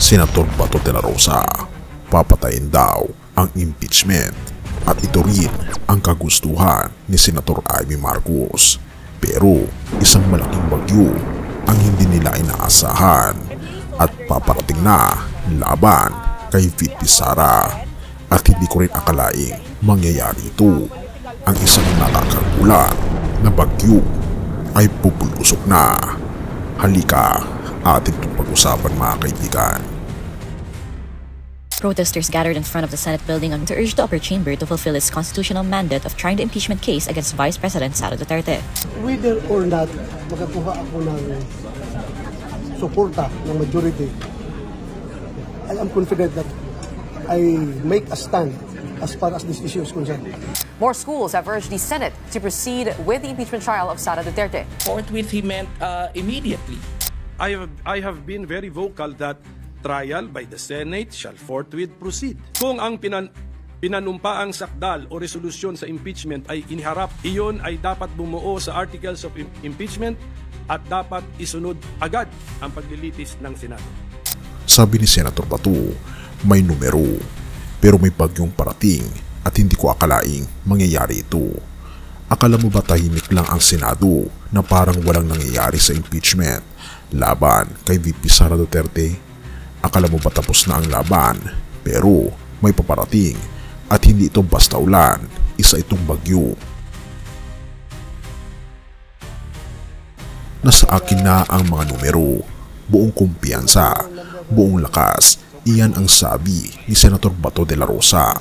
Senator Bato de la Rosa. Papatayin daw ang impeachment at ito rin ang kagustuhan ni Senator Amy Marcos. Pero isang malaking bagyo ang hindi nila inaasahan at paparating na laban kay VP Sara at hindi ko rin akalaing mangyayari ito. Ang isang nakakagulat na bagyo ay pupulusok na. Halika, atin itong pag-usapan mga kaibigan. Protesters gathered in front of the Senate building to urge the upper chamber to fulfill its constitutional mandate of trying the impeachment case against Vice President Sara Duterte. Whether or not makakuha ako ng suporta ng majority, I am confident that I make a stand as far as this issue is concerned. More schools have urged the Senate to proceed with the impeachment trial of Sara Duterte. Forthwith, he meant immediately. I have been very vocal that trial by the Senate shall forthwith proceed. Kung ang pinanumpaang sakdal o resolusyon sa impeachment ay iniharap, iyon ay dapat bumuo sa articles of impeachment at dapat isunod agad ang paglilitis ng Senado. Sabi ni Senator Bato, may numero pero may bagyong parating at hindi ko akalaing mangyayari ito. Akala mo ba tahimik lang ang Senado na parang walang nangyayari sa impeachment laban kay VP Sara Duterte? Akala mo ba tapos na ang laban? Pero may paparating at hindi ito basta ulan, isa itong bagyo. Nasa akin na ang mga numero, buong kumpiyansa, buong lakas. Iyan ang sabi ni Senator Bato de la Rosa,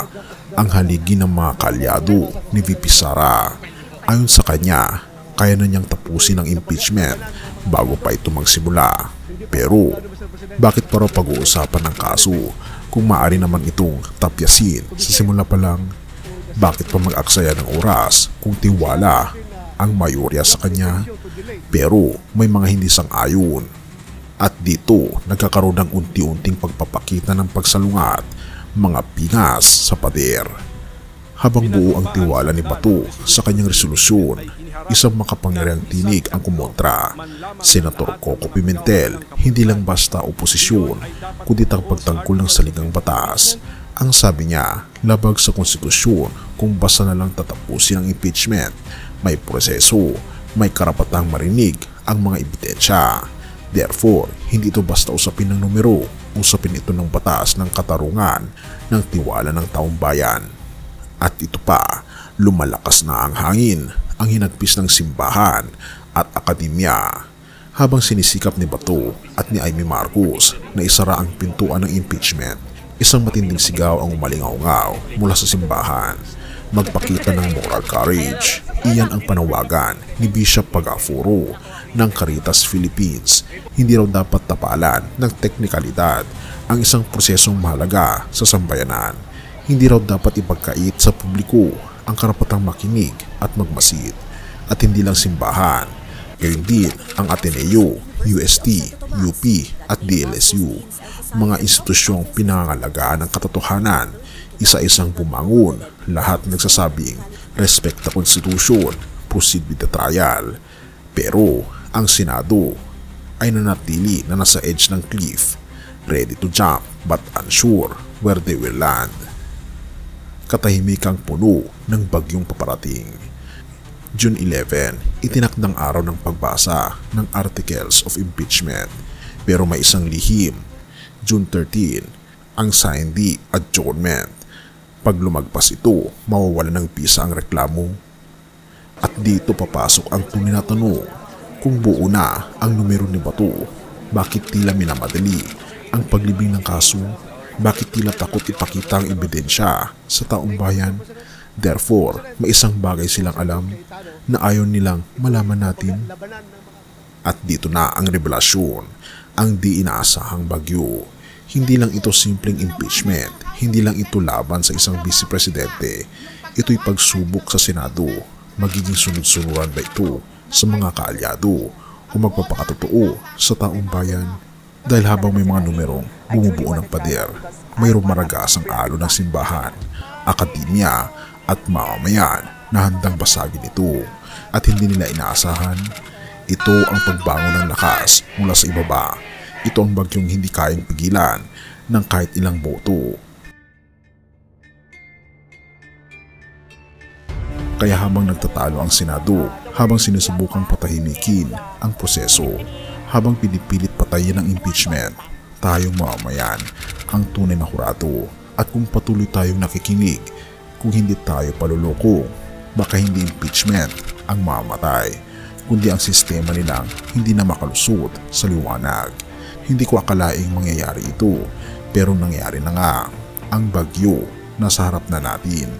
ang haligi ng mga kalyado ni VP Sara. Ayon sa kanya, kaya na niyang tapusin ang impeachment bago pa ito magsimula. Pero bakit pa raw pag-uusapan ng kaso kung maaari naman itong tapyasin sa simula pa lang? Bakit pa mag-aksaya ng oras kung tiwala ang mayorya sa kanya? Pero may mga hindi sang-ayon at dito nagkakaroon ng unti-unting pagpapakita ng pagsalungat, mga pingas sa pader. Habang buo ang tiwala ni Bato sa kanyang resolusyon, isang makapangyarihang tinig ang kumontra. Senator Coco Pimentel, hindi lang basta oposisyon, kundi pagtangkol ng saligang batas. Ang sabi niya, labag sa konstitusyon kung basta na lang tatapusin ang impeachment. May proseso, may karapatang marinig ang mga ebidensya. Therefore, hindi ito basta usapin ng numero, usapin ito ng batas ng katarungan ng tiwala ng taong bayan. At ito pa, lumalakas na ang hangin, ang hinagpis ng simbahan at akademya. Habang sinisikap ni Bato at ni Amy Marcos na isara ang pintuan ng impeachment, isang matinding sigaw ang umalingaw-ngaw mula sa simbahan. Magpakita ng moral courage. Iyan ang panawagan ni Bishop Pagaforo ng Caritas Philippines. Hindi raw dapat tapalan ng teknikalidad ang isang prosesong mahalaga sa sambayanan. Hindi raw dapat ipagkait sa publiko ang karapatang makinig at magmasid. At hindi lang simbahan, gayon din ang Ateneo, UST, UP at DLSU, mga institusyong pinangangalagaan ng katotohanan, isa-isang bumangon, lahat nagsasabing respect the Constitution, proceed with the trial. Pero ang Senado ay nanatili na nasa edge ng cliff, ready to jump but unsure where they will land. Katahimikang puno ng bagyong paparating. June 11, itinakdang araw ng pagbasa ng Articles of Impeachment, pero may isang lihim. June 13, ang signed adjournment. Pag lumagpas ito, mawawala ng bisa ang reklamo. At dito papasok ang tunay na tanong, kung buo na ang numero ni Bato, bakit tila minamadali ang paglibing ng kaso? Bakit tila takot ipakita ang ebidensya sa taong bayan? Therefore, may isang bagay silang alam na ayaw nilang malaman natin. At dito na ang revelasyon, ang di inaasahang bagyo. Hindi lang ito simpleng impeachment, hindi lang ito laban sa isang vice presidente. Ito'y pagsubok sa Senado. Magiging sunod-sunuran ba ito sa mga kaalyado o magpapakatotoo sa taong bayan? Dahil habang may mga numerong bumubuo ng pader, mayroong maragas ang alo ng simbahan, akademya at mamamayan na handang basagin ito at hindi nila inaasahan. Ito ang pagbangon ng lakas mula sa ibaba, Ito ang bagyong hindi kayang pigilan ng kahit ilang boto. Kaya habang nagtatalo ang Senado, habang sinusubukang patahimikin ang proseso, habang pinipilit patayin ang impeachment, tayong mamamayan ang tunay na hurado. At kung patuloy tayong nakikinig, kung hindi tayo paluloko, baka hindi impeachment ang mamatay, kundi ang sistema nilang hindi na makalusot sa liwanag. Hindi ko akalaing mangyayari ito, pero nangyari na nga. Ang bagyo nasa harap na natin.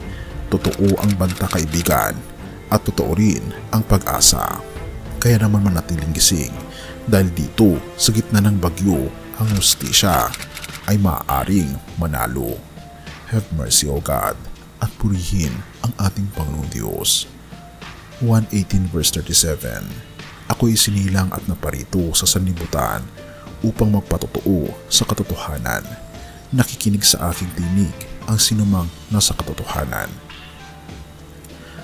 Totoo ang banta, kaibigan, at totoo rin ang pag-asa. Kaya naman manatiling gising, dahil dito sa gitna ng bagyo, ang hustisya ay maaaring manalo. Have mercy, O God, at purihin ang ating Panginoong Diyos. 1:18 verse 37. Ako'y sinilang at naparito sa sanlibutan upang magpatotoo sa katotohanan. Nakikinig sa aking tinig ang sinumang nasa katotohanan.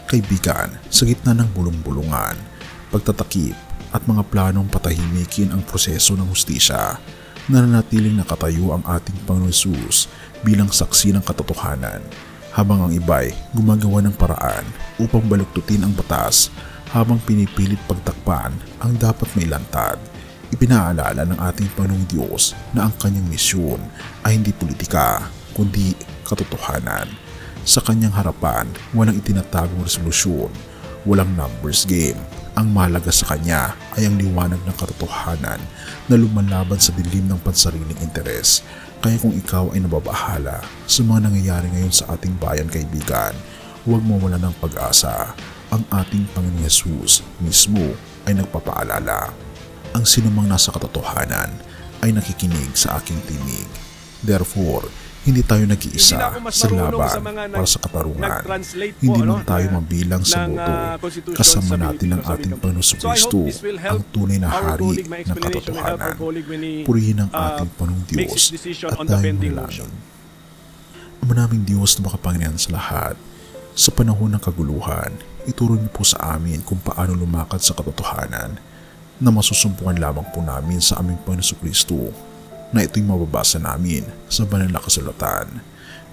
Kaibigan, sa gitna ng bulong-bulungan, pagtatakip at mga planong patahimikin ang proseso ng hustisya, nananatiling nakatayo ang ating Panginoon Hesus bilang saksi ng katotohanan, habang ang iba'y gumagawa ng paraan upang baluktutin ang batas, habang pinipilit pagtakpan ang dapat mailantad. Ipinaalala ng ating Panginoong Diyos na ang kanyang misyon ay hindi politika, kundi katotohanan. Sa kanyang harapan, walang itinatagong resolusyon, walang numbers game. Ang mahalaga sa kanya ay ang liwanag ng katotohanan na lumalaban sa dilim ng pansariling interes. Kaya kung ikaw ay nababahala sa mga nangyayari ngayon sa ating bayan, kaibigan, huwag mawala ng pag-asa. Ang ating Panginoong Hesus mismo ay nagpapaalala. Ang sinumang nasa katotohanan ay nakikinig sa aking tinig. Therefore, hindi tayo nag-iisa sa laban para sa katarungan. Hindi man tayo mabilang sa boto. Kasama natin ang ating Panginoong Kristo, ang tunay na hari ng katotohanan. Purihin ang ating Panginoong Diyos at tayong manalangin. Manaming Diyos na makapangyarihan sa lahat, sa panahon ng kaguluhan, ituro niyo po sa amin kung paano lumakad sa katotohanan na masusumpungan lamang po namin sa aming Panginoong Kristo, na ito'y mababasa namin sa banal na kasulatan,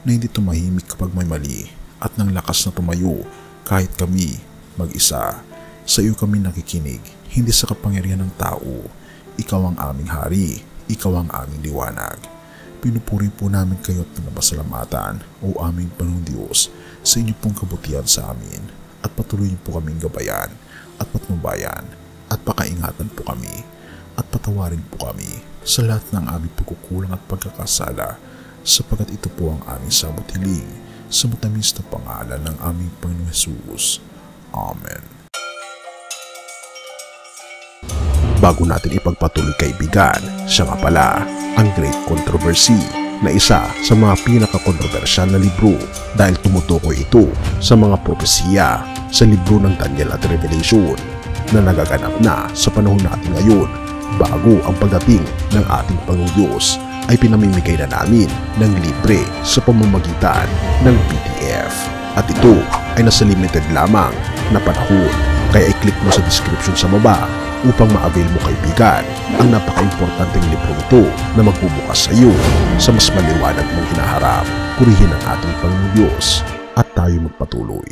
na hindi tumahimik kapag may mali at ng lakas na tumayo kahit kami mag-isa. Sa iyo kami nakikinig, hindi sa kapangyarihan ng tao. Ikaw ang aming hari, ikaw ang aming liwanag. Pinupuri po namin kayo at pinapasalamatan, O aming Panginoong Diyos, sa inyo pong kabutihan sa amin, at patuloy niyo po kaming gabayan at patnubayan, at pakaingatan po kami, at patawarin po kami sa lahat ng aming pagkukulang at pagkakasala, sapagkat ito po ang aming sabot hiling sa matamis na pangalan ng aming Panginoong Hesus. Amen. Bago natin ipagpatuloy, kaibigan, siya nga pala ang Great Controversy, na isa sa mga pinakakontrobersyal na libro dahil tumutukoy ito sa mga propesiya sa libro ng Daniel at Revelation na nagaganap na sa panahon natin ngayon. Bago ang pagdating ng ating Panginoong Diyos ay pinamimigay na namin ng libre sa pamamagitan ng PDF. At ito ay nasa limited lamang na panahon, kaya i-click mo sa description sa baba upang ma-avail mo, kaibigan, ang napaka-importanteng libro ito na magbubukas sa iyo sa mas maliwanag mong hinaharap. Purihin ang ating Panginoong Diyos at tayo magpatuloy.